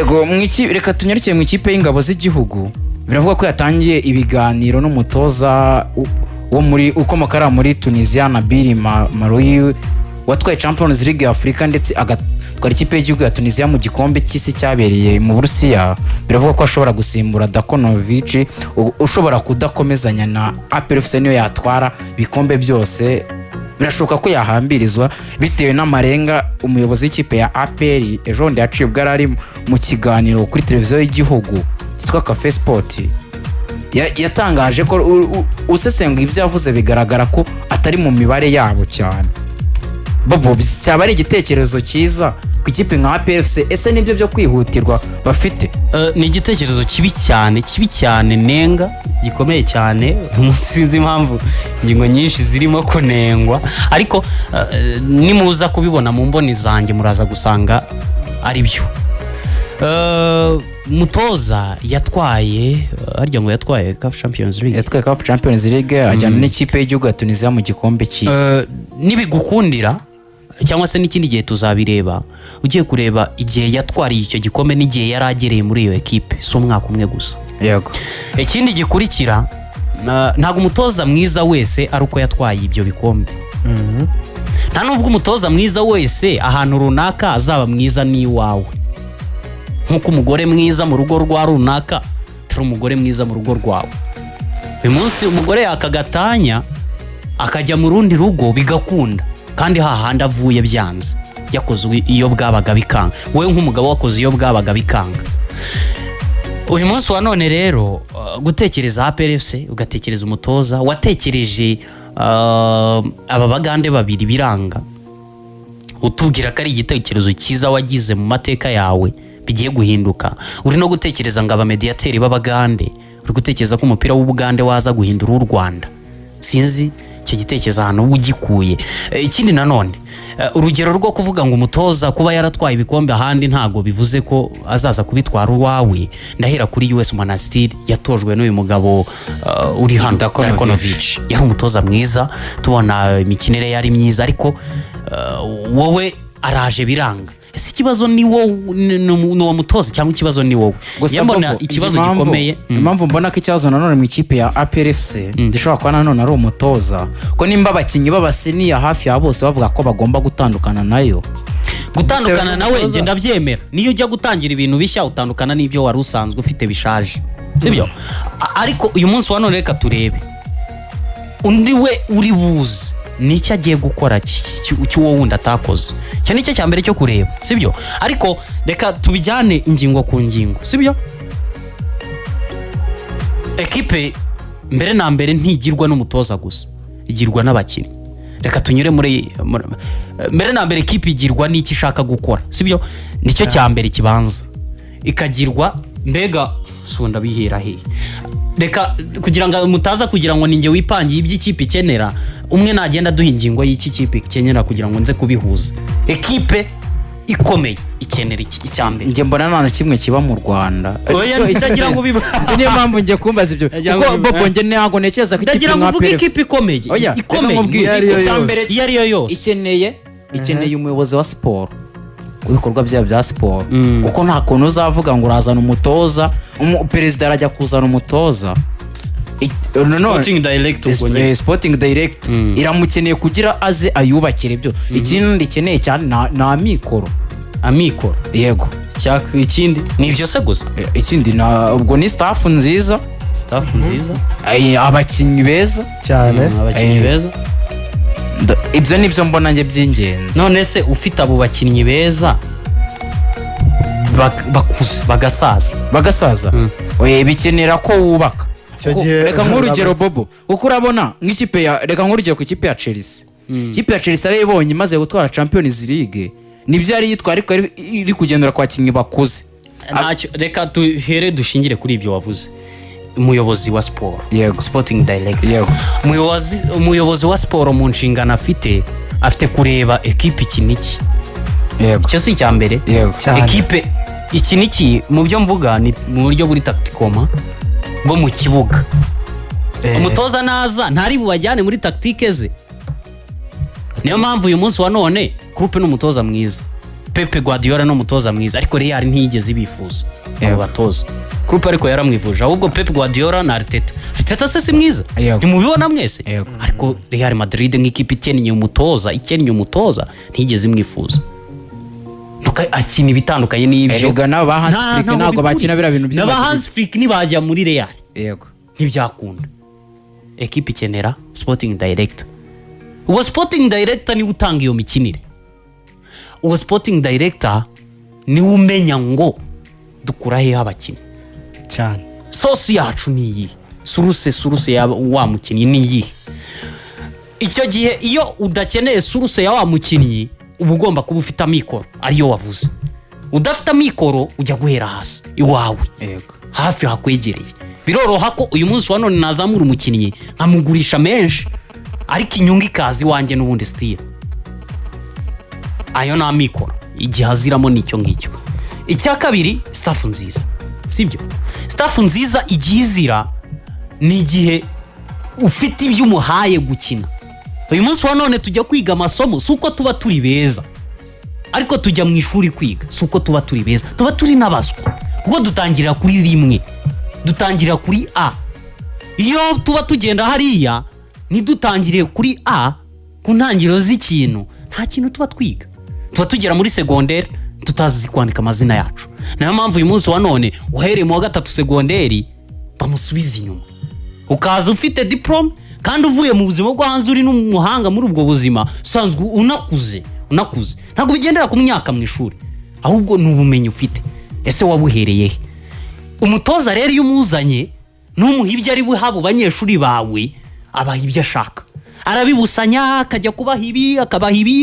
yego reka tunyarukiye mu ikipe y'ingabo z'igihugu. Biravuga ko yatangiye ibiganiro n'umutoza wo muri ukomoka muri Tunisia Nabil Maroui watwaye Champions League ya Afrika ndetse agatwara ikipe y'igihugu ya Tunisia mu gikombe cy'isi cyabereye mu Burusiya. Biravuga ko ashobora gusimbura Dakonovic ushobora kudakomezanya na APR FC niyo yatwara bikombe byose. Birashoboka ko yahambirizwa bitewe n'amarenga umuyobozi w'ikipe ya APR ejo ndi yaciye ubwo ari mu kiganiro kuri televiziyo y'igihugu cyitwa Cafe Sport. Yatangaje ko usesenga ibyo yavuze bigaragara ko atari mu mibare yabo cyane. Bobo cyaba ari igitekerezo cyiza ku ikipe nka APFC, ese nibyo byo kwihutirwa bafite? Ni igitekerezo kibi cyane nenga gikomeye cyane. Sinzi impamvu ingingo nyinshi zirimo kunengwa, ariko nimuza kubibona mu mboni zanjye muraza gusanga ari byo. Mutoza yatwaye harya ngo yatwaye CAF Champions League, yatwaye CAF Champions League ajyana n'ikipe y'igihugu ya Tunisia mu gikombe cy'isi. Nibigukundira cyangwa se n'ikindi gihe tuzabireba, ugiye kureba igihe yatwariye icyo gikombe n'igihe yaragereye muri iyo equipe so umwaka umwe gusa. Yego. Ikindi gikurikira, ntago umutoza mwiza wese ari uko yatwaye ibyo bikombe. Nta nubwo umutoza mwiza wese ahantu runaka azaba mwiza ni wawe. Nkuko umugore mwiza mu rugo rwa runaka turi umugore mwiza mu rugo rwawe. Uyu munsi umugore yakagatanya akajya mu rundi rugo bigakunda, kandi hahandi avuye byanze yakoze iyo bwabaga bikanga. Wowe nk'umugabo wakoze iyo bwabaga bikanga. Uyu munsi wa none rero gutekereza APR FC ugatekereza umutoza watekereje aba bagande babiri biranga, utubwira ko ari igitekerezo cyiza wagize mu mateka yawe bigiye guhinduka. Uri no gutekereza ngo abamediateri b'abagande, uri gutekereza ko umupira w'Ubugande waza guhindura u Rwanda. Sinzi icyo gitekerezo hano ugikuye. Ikindi nanone urugero rwo kuvuga ngo umutoza kuba yaratwaye ibikombe ahandi ntago bivuze ko azaza kubitwara uwawe. Ndahera kuri US Monastir yatojwe n'uyu mugabo uri hano Dakonovic. Yari umutoza mwiza, tubona imikinire yari myiza, ariko wowe araje biranga. Ese ikibazo ni wowe mutoza cyangwa ikibazo ni wowe? Yambona ikibazo gikomeye. Impamvu mbona ko ikibazo nanone mu ikipe ya APR FC gishobora kuba nanone ari umutoza, ko nimba abakinnyi b'abaseniya hafi ya bose bavuga ko bagomba gutandukana nayo. Gutandukana nawe nge ndabyemera. Niyo ujya gutangira ibintu bishya utandukana n'ibyo wari usanzwe ufite bishaje, sibyo? Ariko uyu munsi wa none reka turebe undi we uri buze nicyo agiye gukora cy'uwo wundi atakoze. Cyo nicyo cya mbere cyo kureba, sibyo? Ariko reka tubijyane ingingo ku ngingo, sibyo? Equipe mbere na mbere ntigirwa n'umutoza gusa, igirwa n'abakinnyi. Reka tunyure muri mbere na mbere equipe igirwa n'iki ishaka gukora, sibyo? Nicyo cya mbere kibanza. Ikagirwa mbega sunda bihera he. Reka kugira ngo mutaza kugira ngo ninge wipangiye iby'ikipe ikenera, umwe nagenda duha ingingo y'iki kipe ikenera kugira ngo nze kubihuza. Equipe ikomeye ikenera iki icyambere. Nge mbona nta kimwe kiba mu Rwanda. Oya itagira ngo biba. Niyo mpamvu nge kumbaza ibyo. Kuko Bobo nge ntago neceza ko ikipe nka APR ikipe ikomeye. Ikomeye icyambere yari yo yose. Ikeneye umuyobozi wa sport ibikorwa bya sport. Kuko nta kuntu uzavuga ngo urazana umutoza, perezida arajya kuzana umutoza. Sporting director iramukeneye kugira aze ayubakire ibyo. Ikindi ikeneye cyane na amikoro. Yego. Ikindi ni ibyo se gusa. Ikindi ubwo ni staff nziza. Abakinnyi beza cyane. Abakinnyi beza. Ibyo nibyo mbona nge by'ingenzi. None se ufite abo bakinnyi beza bakuze bagasaza bikenera ko wubaka. Reka nk'urugero Bobo, uko urabona nk'ikipe ya reka nk'urugero ku ikipe ya Chelsea. Ikipe ya Chelsea arayibonye imaze gutwara Champions League, nibyo yari yitwa ariko iri kugendera kwa bakinnyi bakuze. Reka tuhere dushingire kuri ibyo wavuze. Umuyobozi wa sport, yego, sporting director, yego, umuyobozi wa sport mu nshingano afite kureba equipe ikiniki, yego, icyo si cyambere. Equipe ikiniki mu byo mvuga ni mu buryo buri tacticoma bwo mu kibuga. Umutoza naza ntari bubajyane muri tactique ze. Niyo mpamvu uyu munsi wa none groupe n'umutoza mwiza Pepe Guardiola no mutoza mwiza ariko Real ntiyigeze ibifuza abo batoza Klopp ariko yaramwivuje ahubwo Pep Guardiola na Arteta se si mwiza nimubibona mwese ariko Real Madrid nk'ikipe ikennye umutoza ntiyigeze imwifuza nuko akina ibitandukanye n'ibyo erega nabo ba Hans Flick ntabwo bakina bira bintu by'aba Hans Flick nibajya muri Real yego ntibyakunda ekipe ikenera sporting director uwo sporting director ni utanga iyo mikinire uwo sporting director ni umenya ngo dukura he abakinnyi cyane sosi yacu ni iyi suruse ya wa mukinnyi ni iyi icyo gihe iyo udakeneye suruse ya wa mukinnyi uba ugomba kuba ufite amikoro ariyo wavuze udafite amikoro ujya guhera hasi iwawe hafi hakwegereye biroroha ko uyu munsi wa none nazamura umukinnyi nkamugurisha menshi ariko inyungu ikazi wanjye n'ubundi style ayo na amikoro igihe aziramo nicyo ngicyo icya kabiri staff nziza sibyo staff nziza igihe izira ni igihe ufite ibyo umuhaye gukina uyu munsi wa none tujya kwiga amasomo suko tuba turi beza ariko tujya mu ishuri kwiga suko tuba turi beza tuba turi n'abaswa kuko dutangirira kuri rimwe dutangirira kuri A iyo tuba tugenda hariya ntidutangiriye kuri A ku ntangiriro z'ikintu nta kintu tuba twiga tuba tugera muri secondaire tutazi kwandika amazina yacu nayo mpamvu uyu munsi wa none uhereye mu wa gatatu segonderi bamusubiza inyuma ukaza ufite diplome kandi uvuye mu buzima bwo hanze uri n'umuhanga muri ubwo buzima usanzwe unakuze ntabwo bigendera ku myaka mu ishuri ahubwo ni ubumenyi ufite ese wabuhereye he umutoza rero iyo umuzanye n'umuha ibyo ari buhabo banyeshuri bawe abaha ibyo ashaka arabibusanya akajya kubaha ibi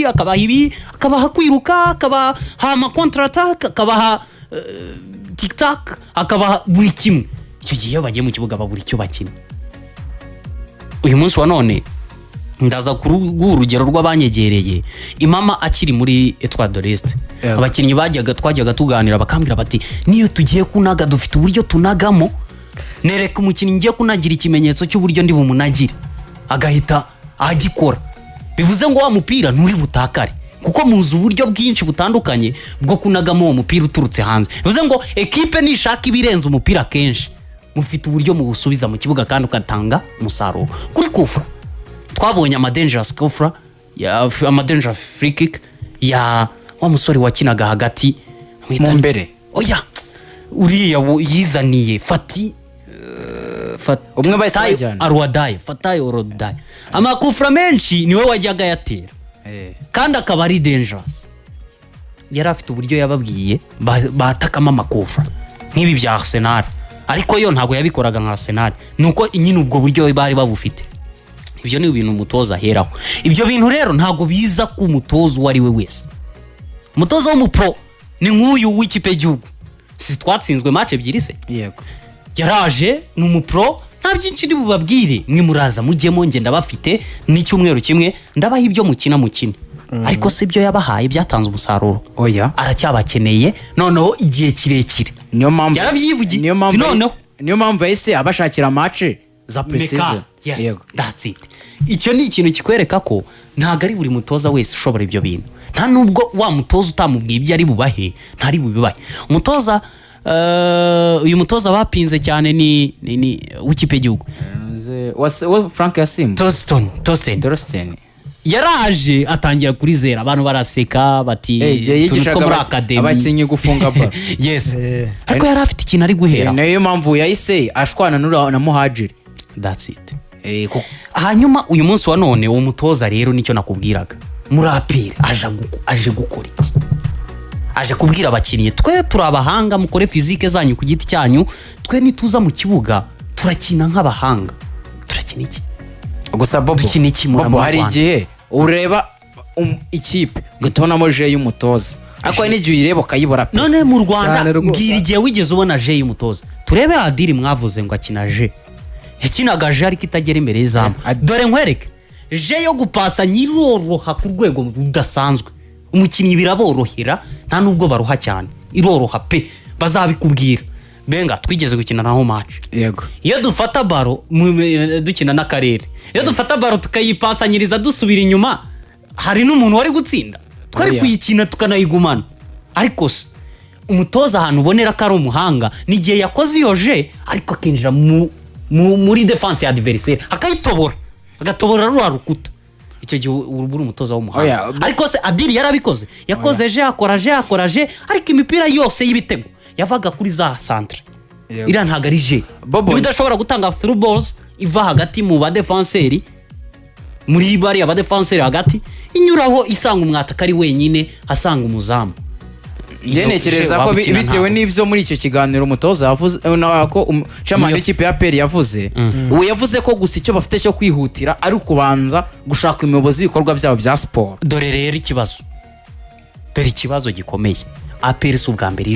akabaha kwiruka akabaha amakontrata akabaha tiktak akabaha buri kimwe icyo gihe iyo bagiye mu kibuga babura icyo bakina uyu munsi wa none ndaza kurugu urugero rw'abanyegereye imama akiri muri Etoile de l'Est abakinnyi twajyaga tuganira bakambwira bati niyo tugiye kunaga dufite uburyo tunagamo nereka umukinnyi ngiye kunagira ikimenyetso cy'uburyo ndi bumunagire agahita agikora bivuze ngo wa mupira nturi butakare kuko muzi uburyo bwinshi butandukanye bwo kunagamo uwo mupira uturutse hanze bivuze ngo ekipe nishaka ibirenze umupira kenshi mufite uburyo mu gusubiza mu kibuga kandi ukatanga umusaruro kuri kufra twabonye amadangerous kufra ya amadangerous free kick ya wa musore wakinaga hagati mu mbere oya uriya yizaniye Fati umwe bayisajyana Fatayi Orodai amakufra menshi niwe wajyaga yatera kandi akaba ari dangerous yari afite uburyo yababwiye batakama amakufra nk'ibi bya Arsenal ariko yo ntago yabikoraga nka Arsenal nuko nyine ubwo buryo bari babufite ibyo ni ibintu umutoza aheraho ibyo bintu rero ntago biza ku mutoza wari we wese umutoza wo mu pro ni nk'uyu w'ikipe y'igihugu si twatsinzwe match ebyiri se yego yaraje ni umupro nta byinshi ndi bubabwire mwe muraza mujyemo ngenda bafite n'icyumweru kimwe ndabaha ibyo mukina ariko se ibyo yabahaye byatanze umusaruro oya aracyabakeneye noneho igihe kirekire niyo mpamvu yarabyivugiye niyo mpamvu yese abashakira match za precision yego that's it icyo ni ikintu kikwereka ko ntago ari buri mutoza wese ushobora ibyo bintu nta nubwo wa mutoza utamubwiye ibyo ari bubahe ntari bubibahe umutoza uyu mutoza bapinze cyane ni w'ikipe y'igihugu Frank Yasim Torsten yaraje atangira kuri zera abantu baraseka bati turi muri academy abakinyi gufunga ball yes ariko yari afite ikintu ari guhera nayo mpamvu yahise ashwana na Muhajiri that's it hanyuma uyu munsi wa none uwo mutoza rero nicyo nakubwiraga muri APR aje gukora iki aje kubwira abakinnyi twe turi abahanga mukore physique zanyu ku giti cyanyu twe nituza mu kibuga turakina nk'abahanga turakina iki gusa Bobo hari igihe ureba ikipe ugatubonamo je y'umutoza ariko n'igihe uyireba ukayibora pe none mu Rwanda mbwira igihe wigeze ubona je y'umutoza turebe Adiri mwavuze ngo akina je yakinaga je ariko itagera imbere y'izamu dore nkwereke je yo gupasa nyiroroha ku rwego rudasanzwe umukinnyi biraborohera nta nubwo baruha cyane iroroha pe bazabikubwira benga twigeze gukina naho match yego iyo dufata baro dukina n'akarere iyo dufata baro tukayipasanyiriza dusubira inyuma hari n'umuntu wari gutsinda twari kuyikina tukanayigumana ariko se umutoza ahantu ubonera ko ari umuhanga ni igihe yakoze iyo je ariko akinjira muri defense ya adversaire akayitobora agatobora rwa rukuta icyo gihe uri umutoza w'umuhanga ariko se Adili yarabikoze yakoze je akora je ariko imipira yose y'ibitego yavaga kuri za centre ira ntago ari je bidashobora gutanga through balls iva hagati mu ba defenseur muri bari aba defenseur hagati inyuraho isanga umwataka ari wenyine asanga umuzamu. Yenekereza ko bitewe n'ibyo muri icyo kiganiro umutoza yavuze nako chairman w'ikipe ya PL yavuze ubu yavuze ko gusa icyo bafite cyo kwihutira ari ukubanza gushaka umuyobozi w'ibikorwa byabo bya sport. Dore rero ikibazo gikomeye APR su bwa mbere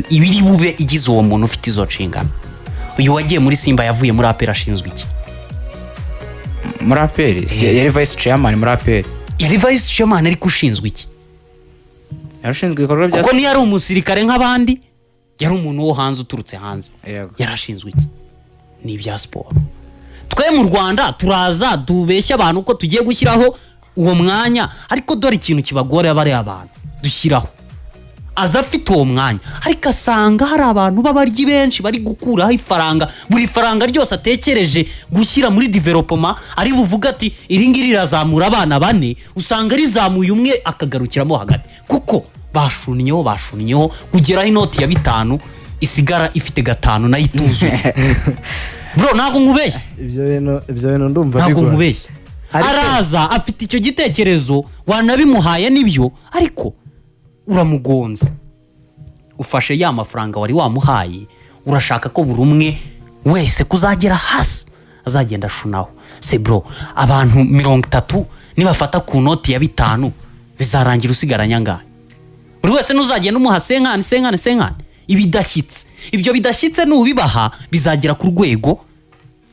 ibiri bube igize uwo muntu ufite izo nshingano. Uyu wagiye muri Simba yavuye muri APR ashinzwe iki? Muri APR yari vice chairman muri APR. Yari vice chairman ariko ushinzwe iki? Yarashinzwe ibikorwa bya kuko ni yari umusirikare nk'abandi yari umuntu wo hanze uturutse hanze yarashinzwe iki? Ni ibya sport. Twe mu Rwanda turaza dubeshya abantu ko tugiye gushyiraho uwo mwanya ariko dore ikintu kibagore abari abantu dushyiraho aza afite uwo mwanya ariko asanga hari abantu babaryi benshi bari gukuraho ifaranga buri faranga ryose atekereje gushyira muri development ari buvuga ati iringiri razamura abana bane usanga rizamuye umwe akagarukiramo hagati kuko bashunyeho kugeraho inoti ya 5 isigara ifite 5 na ituzu. Bro ntago nkubeshye ibyo bintu ndumva ntago nkubeshye araza afite icyo gitekerezo wanabimuhaye nibyo ariko uramugonza ufashe ya mafaranga wari wamuhaye urashaka ko buri umwe wese kuzagera hasi azagenda shunaho. Se bro abantu 30 nibafata ku noti ya 5 bizarangira usigaranya ngahe buri wese nuzagenda umuha senkani ibidashyitse ibyo bidashyitse nubibaha bizagera ku rwego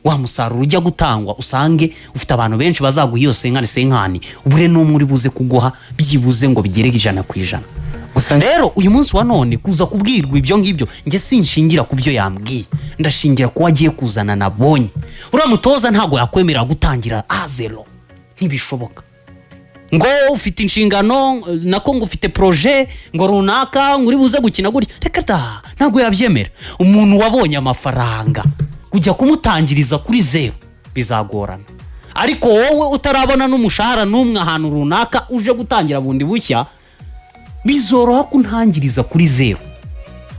wa musaruro ujya gutangwa usange ufite abantu benshi bazaguha iyo senkani ubure n'umwe uri buze kuguha byibuze ngo bigerege 100%. Gusa rero uyu munsi wa none kuza kubwirwa ibyo ngibyo nge sinshingira ku byo yambwiye ndashingira ko wagiye kuzana nabonye uriya mutoza ntago yakwemera gutangira A0 ntibishoboka ngo ufite inshingano nako ngo ufite projet ngo runaka nguri buze gukina guri reka da ntago yabyemera. Umuntu wabonye amafaranga kujya kumutangiriza kuri 0 bizagorana ariko wowe utarabona n'umushahara n'umwe ahantu runaka uje gutangira bundi bushya bizoroha kuntangiriza kuri 0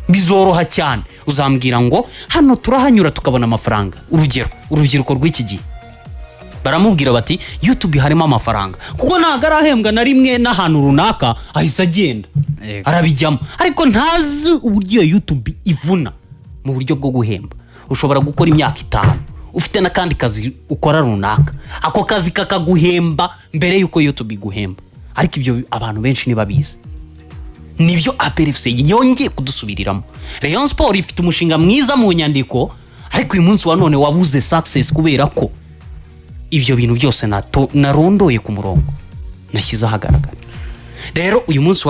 bizoroha cyane. Uzambwira ngo hano turahanyura tukabona amafaranga urubyiruko rw'iki gihe baramubwira bati YouTube harimo amafaranga kuko nagarahembwa na rimwe n'ahantu runaka ahise agenda arabijyamo ariko ntazi uburyo YouTube ivuna mu buryo bwo guhemba. Ushobora gukora imyaka 5 ufite nakandi kazi ukora runaka ako kazi kakaguhemba mbere yuko YouTube iguhemba ariko ibyo abantu benshi nibabizi nibyo APRFC yongeye kudusubiriramo. Rayon Sport ifite umushinga mwiza mu nyandiko ariko uyu munsi wa none wabuze success kubera ko ibyo bintu byose narondoye ku murongo nashyize ahagaragara. Rero uyu munsi